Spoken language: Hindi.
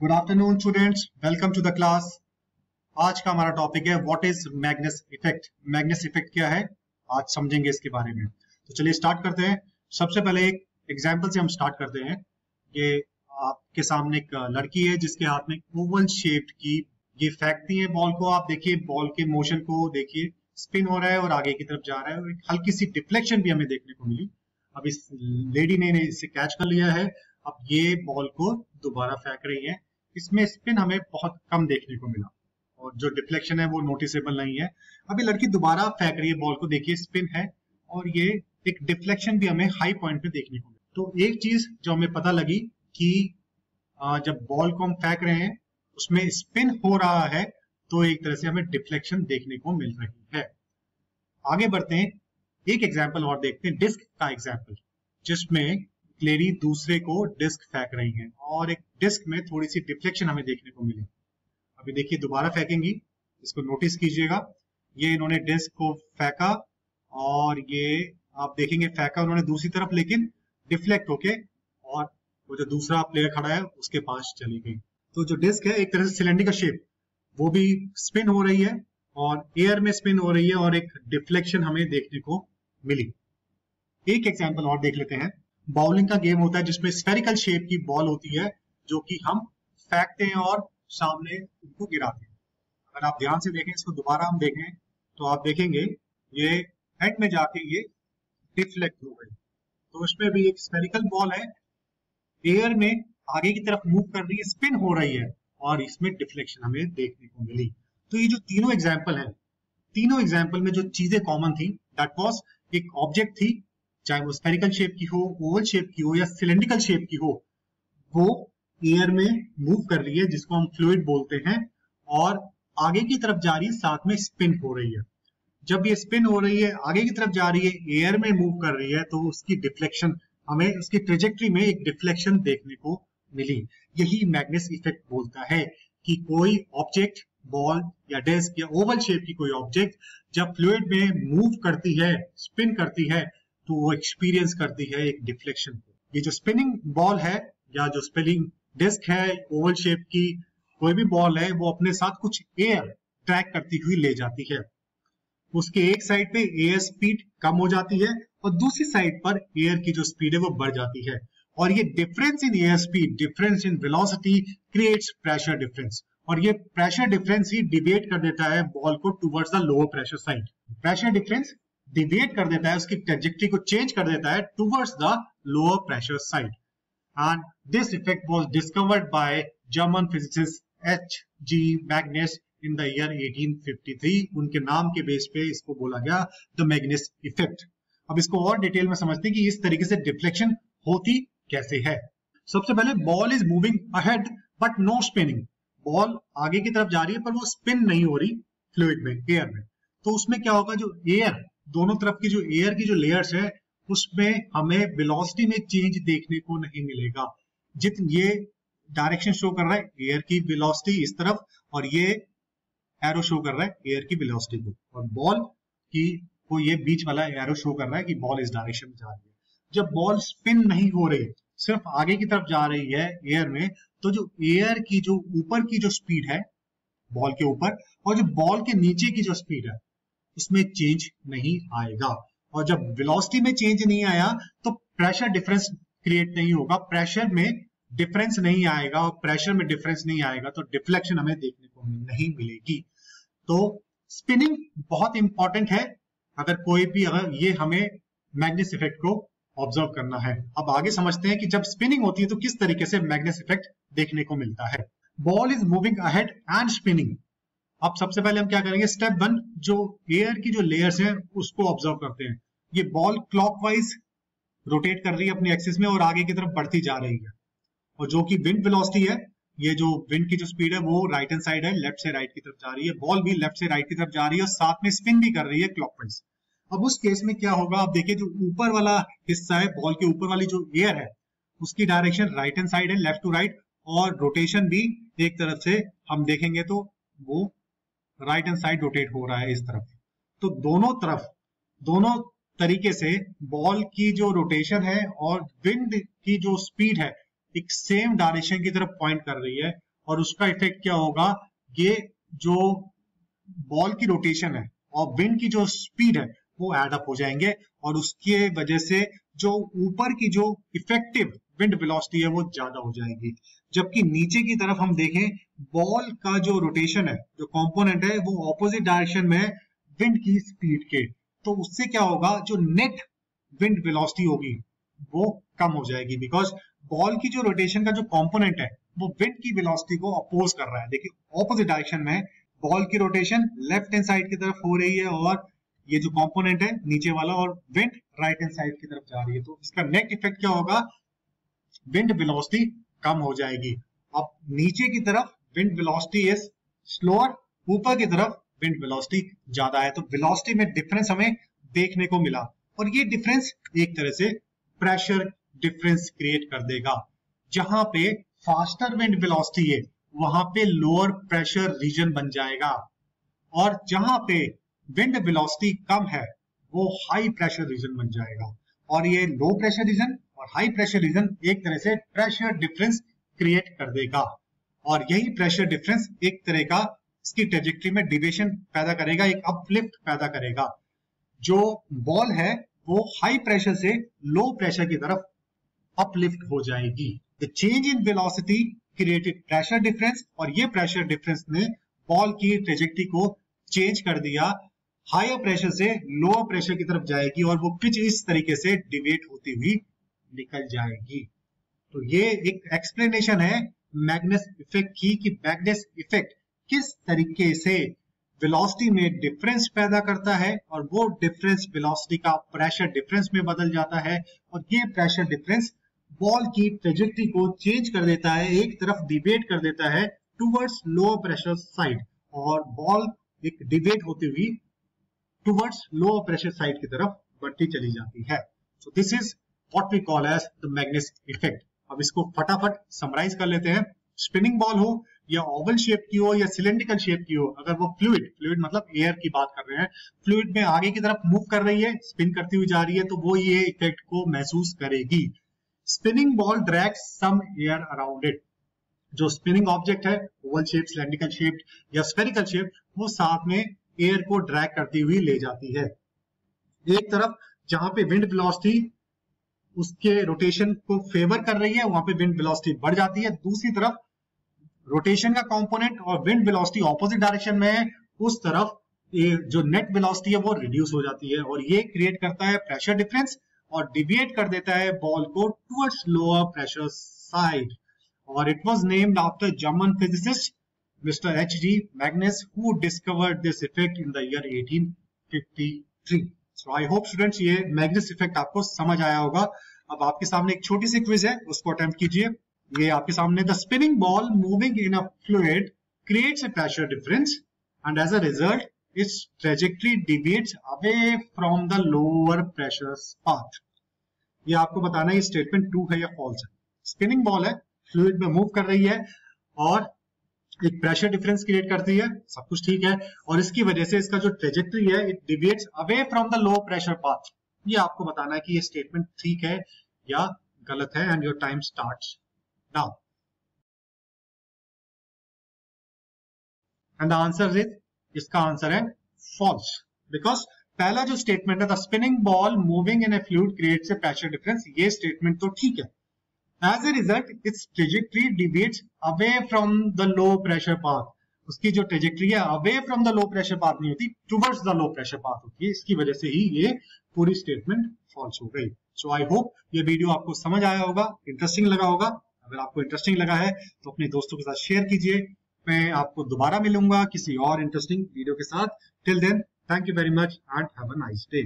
Good afternoon students, welcome to the class. आज का हमारा टॉपिक है what is Magnus effect. Magnus effect क्या है आज समझेंगे इसके बारे में। तो चलिए स्टार्ट करते हैं। सबसे पहले एक एग्जांपल से हम स्टार्ट करते हैं। ये आपके सामने एक लड़की है जिसके हाथ में ओवल शेप्ड की ये फेंकती है बॉल को। आप देखिए बॉल के मोशन को देखिए, स्पिन हो रहा है और आगे की तरफ जा रहा है और एक हल्की सी डिफ्लेक्शन भी हमें देखने को मिली। अब इस लेडी ने इसे कैच कर लिया है। अब ये बॉल को दोबारा फेंक रही है। इसमें स्पिन हमें बहुत कम देखने को मिला और जो डिफ्लेक्शन है वो नोटिसेबल नहीं है। अभी लड़की दोबारा फेंक रही है बॉल को, देखिए स्पिन है और ये एक डिफ्लेक्शन भी हमें हाई पॉइंट पे देखने को मिला। तो एक चीज जो हमें पता लगी कि जब बॉल को हम फेंक रहे हैं उसमें स्पिन हो रहा है तो एक तरह से हमें डिफ्लेक्शन देखने को मिल रही है। आगे बढ़ते हैं, एक एग्जाम्पल और देखते हैं, डिस्क का एग्जाम्पल, जिसमें लेडी दूसरे को डिस्क फेंक रही है और एक डिस्क में थोड़ी सी डिफ्लेक्शन हमें देखने को मिली। अभी देखिए दोबारा फेंकेंगी, इसको नोटिस कीजिएगा। ये इन्होंने डिस्क को फेंका और ये आप देखेंगे फेंका उन्होंने दूसरी तरफ, लेकिन डिफ्लेक्ट होके और वो जो दूसरा प्लेयर खड़ा है उसके पास चली गई। तो जो डिस्क है एक तरह से सिलेंडर का शेप, वो भी स्पिन हो रही है और एयर में स्पिन हो रही है और एक डिफ्लेक्शन हमें देखने को मिली। एक एग्जांपल और देख लेते हैं। बाउलिंग का गेम होता है जिसमें स्फेरिकल शेप की बॉल होती है जो कि हम फेंकते हैं और सामने उनको गिराते हैं। अगर आप ध्यान से देखें, इसको दोबारा हम देखें तो आप देखेंगे ये हेड में जाके ये डिफ्लेक्ट हो गई। तो इसमें भी एक स्फेरिकल बॉल है, एयर में आगे की तरफ मूव कर रही है, स्पिन हो रही है और इसमें डिफ्लेक्शन हमें देखने को मिली। तो ये जो तीनों एग्जाम्पल हैं, तीनों एग्जाम्पल में जो चीजें कॉमन थी दैट वाज एक ऑब्जेक्ट थी, चाहे वो स्फेरिकल शेप की हो, ओवल शेप की हो या सिलेंड्रिकल शेप की हो, वो एयर में मूव कर रही है जिसको हम फ्लूइड बोलते हैं और आगे की तरफ जा रही है, साथ में स्पिन हो रही है। जब ये स्पिन हो रही है, आगे की तरफ जा रही है, एयर में मूव कर रही है, तो उसकी डिफ्लेक्शन हमें उसकी ट्रेजेक्टरी में एक डिफ्लेक्शन देखने को मिली। यही मैग्नस इफेक्ट बोलता है कि कोई ऑब्जेक्ट, बॉल या डिस्क या ओवल शेप की कोई ऑब्जेक्ट जब फ्लूइड में मूव करती है, स्पिन करती है, तो वो एक्सपीरियंस करती है एक डिफ्लेक्शन को। ये जो स्पिनिंग बॉल है या जो स्पिनिंग डिस्क है, ओवल शेप की कोई भी बॉल है, वो अपने साथ कुछ एयर ट्रैक करती हुई ले जाती है। उसके एक साइड पे एयर स्पीड कम हो जाती है और दूसरी साइड पर एयर की जो स्पीड है वो बढ़ जाती है और ये difference in air speed, difference in velocity creates pressure difference और ये प्रेशर डिफरेंस ही डिवेट कर देता है बॉल को towards the lower pressure side. Pressure difference deviate कर देता है, उसकी ट्रेजेक्टरी को चेंज कर देता है towards the lower pressure side. And this effect was discovered by German physicist H.G. Magnus in the year 1853। उनके नाम के बेस पे इसको बोला गया द मैग्नस इफेक्ट। अब इसको और डिटेल में समझते हैं कि इस तरीके से डिफ्लेक्शन होती कैसे है। सबसे पहले ball is moving ahead but no spinning. Ball आगे की तरफ जा रही है पर वो स्पिन नहीं हो रही फ्लूइड में, एयर में। तो उसमें क्या होगा, जो एयर दोनों तरफ की जो एयर की जो लेयर्स है उसमें हमें वेलोसिटी में चेंज देखने को नहीं मिलेगा। जितनी ये डायरेक्शन शो कर रहा है एयर की वेलोसिटी इस तरफ और ये एरो शो कर रहा है एयर की वेलोसिटी को, और बॉल की को ये बीच वाला एरो शो कर रहा है कि बॉल इस डायरेक्शन में जा रही है। जब बॉल स्पिन नहीं हो रही, सिर्फ आगे की तरफ जा रही है एयर में, तो जो एयर की जो ऊपर की जो स्पीड है बॉल के ऊपर और जो बॉल के नीचे की जो स्पीड है उसमें चेंज नहीं आएगा। और जब वेलोसिटी में चेंज नहीं आया तो प्रेशर डिफरेंस क्रिएट नहीं होगा, प्रेशर में डिफरेंस नहीं आएगा और प्रेशर में डिफरेंस नहीं आएगा तो डिफ्लेक्शन हमें देखने को नहीं मिलेगी। तो स्पिनिंग बहुत इंपॉर्टेंट है अगर ये हमें मैग्नस इफेक्ट को ऑब्जर्व करना है। अब आगे समझते हैं कि जब स्पिनिंग होती है तो किस तरीके से मैग्नस इफेक्ट देखने को मिलता है। Ball is moving ahead and spinning. अब सबसे पहले हम क्या करेंगे, स्टेप 1 जो एयर की जो लेयर्स हैं उसको ऑब्जर्व करते हैं। ये बॉल क्लॉकवाइज रोटेट कर रही है अपनी एक्सिस में और आगे की तरफ बढ़ती जा रही है और जो कि विंड वेलोसिटी है, ये जो विंड की जो स्पीड है वो राइट हैंड साइड है, लेफ्ट से राइट की तरफ जा रही है। बॉल भी लेफ्ट से राइट की तरफ जा रही है और साथ में स्पिन भी कर रही है क्लॉकवाइज। अब उस केस में क्या होगा, आप देखिए जो ऊपर वाला हिस्सा है, बॉल के ऊपर वाली जो एयर है उसकी डायरेक्शन राइट हैंड साइड है, लेफ्ट टू राइट, और रोटेशन भी एक तरफ से हम देखेंगे तो वो राइट हैंड साइड रोटेट हो रहा है इस तरफ। तो दोनों तरीके से बॉल की जो रोटेशन है और विंड की जो स्पीड है एक सेम डायरेक्शन की तरफ पॉइंट कर रही है और उसका इफेक्ट क्या होगा, ये जो बॉल की रोटेशन है और विंड की जो स्पीड है वो एड अप हो जाएंगे, और उसके वजह से जो ऊपर की जो इफेक्टिव विंड वेलोसिटी है वो ज्यादा हो जाएगी। जबकि नीचे की तरफ हम देखें, बॉल का जो रोटेशन है, जो कंपोनेंट है, वो ऑपोजिट डायरेक्शन में है विंड की स्पीड के, तो उससे क्या होगा, जो नेट विंड वेलोसिटी होगी वो कम हो जाएगी, बिकॉज बॉल की जो रोटेशन का जो कंपोनेंट है वो विंड की वेलोसिटी को अपोज कर रहा है। देखिए ऑपोजिट डायरेक्शन में बॉल की रोटेशन लेफ्ट हैंड साइड की तरफ हो रही है, और ये जो कंपोनेंट है नीचे वाला, और विंड राइट हैंड साइड की तरफ जा रही है, तो इसका नेट इफेक्ट क्या होगा, विंड वेलोसिटी कम हो जाएगी। अब नीचे की तरफ विंड वेलोसिटी इज स्लोअर, ऊपर की तरफ विंड वेलोसिटी ज्यादा है, तो वेलोसिटी में डिफरेंस हमें देखने को मिला, और ये डिफरेंस एक तरह से प्रेशर डिफरेंस क्रिएट कर देगा। जहां पे फास्टर विंड वेलोसिटी है वहां पे लोअर प्रेशर रीजन बन जाएगा, और जहां पे विंड वेलोसिटी कम है वो हाई प्रेशर रीजन बन जाएगा। और ये लो प्रेशर रीजन और हाई प्रेशर रीजन एक तरह से प्रेशर डिफरेंस क्रिएट कर देगा, और यही प्रेशर डिफरेंस एक तरह का इसकी ट्रेजेक्टरी में डिविएशन पैदा करेगा, एक अपलिफ्ट पैदा करेगा। जो बॉल है वो हाई प्रेशर से लो प्रेशर की तरफ अपलिफ्ट हो जाएगी। The change in velocity created pressure difference, और ये प्रेशर डिफरेंस ने बॉल की ट्रेजेक्टरी को चेंज कर दिया, हायर प्रेशर से लोअर प्रेशर की तरफ जाएगी, और वो पिच इस तरीके से डिवेट होती हुई निकल जाएगी। तो ये एक एक्सप्लेनेशन है मैग्नस इफेक्ट की, कि मैग्नस इफेक्ट किस तरीके से वेलोसिटी में डिफरेंस पैदा करता है, और वो डिफरेंस वेलोसिटी का प्रेशर डिफरेंस में बदल जाता है, और ये प्रेशर डिफरेंस बॉल की ट्रेजेक्टरी को चेंज कर देता है, एक तरफ डिवेट कर देता है टुवर्ड्स लोअर प्रेशर साइड, और बॉल एक डिवेट होती हुई टुवर्ड्स लोअर प्रेशर साइड की तरफ बढ़ती चली जाती है। So this is what we call as the Magnus effect. अब इसको फटाफट समराइज कर लेते हैं। स्पिनिंग बॉल हो या ओवल शेप की हो या सिलेंड्रिकल शेप की हो, अगर वो फ्लूइड मतलब एयर की बात कर रहे हैं, फ्लूइड में आगे की तरफ मूव कर रही है, स्पिन करती हुई जा रही है, तो वो ये इफेक्ट को महसूस करेगी। Spinning ball drags some air around it. जो स्पिनिंग ऑब्जेक्ट है, ओवल शेप, सिलेंड्रिकल शेप या स्फेरिकल शेप, वो साथ में एयर को ड्रैग करती हुई ले जाती है। एक तरफ जहां पे विंड वेलोसिटी उसके रोटेशन को फेवर कर रही है वहां पे विंड वेलोसिटी बढ़ जाती है, दूसरी तरफ रोटेशन का कंपोनेंट और विंड वेलोसिटी ऑपोजिट डायरेक्शन में है, उस तरफ जो नेट वेलोसिटी है वो रिड्यूस हो जाती है, और ये क्रिएट करता है प्रेशर डिफरेंस और डिविएट कर देता है बॉल को टुवर्ड्स लोअर प्रेशर साइड। और it was named after German physicist Mr. H.G. Magnus, who discovered this effect in the year 1853. So I hope students ये मैग्नस इफेक्ट आपको समझ आया होगा। अब आपके सामने एक छोटी सी क्विज है, उसको अटेम्प्ट कीजिए। ये आपके सामने, the spinning ball moving in a fluid creates a pressure difference and as a result its trajectory deviates away from the lower pressure path. ये आपको बताना है ये स्टेटमेंट ट्रू है या फॉल्स है। स्पिनिंग बॉल है, फ्लूइड में मूव कर रही है और एक प्रेशर डिफरेंस क्रिएट करती है, सब कुछ ठीक है, और इसकी वजह से इसका जो ट्रेजेक्टरी है it deviates away from the low pressure path. ये आपको बताना है कि ये स्टेटमेंट ठीक है या गलत है, and your time starts now. And the answer is, इसका आंसर है फॉल्स, बिकॉज पहला जो स्टेटमेंट है the spinning ball moving in A fluid creates a pressure difference, ये स्टेटमेंट तो ठीक है। As a result, its trajectory deviates away from the low pressure path. उसकी जो ट्रेजेक्टरी है away from the low pressure path नहीं होती, towards the low pressure path होती है। इसकी वजह से ही ये पूरी स्टेटमेंट फॉल्स हो गई। So I hope ये वीडियो आपको समझ आया होगा, इंटरेस्टिंग लगा होगा। अगर आपको इंटरेस्टिंग लगा है तो अपने दोस्तों के साथ शेयर कीजिए। मैं आपको दोबारा मिलूंगा किसी और इंटरेस्टिंग वीडियो के साथ। Till then, thank you very much and have a nice day.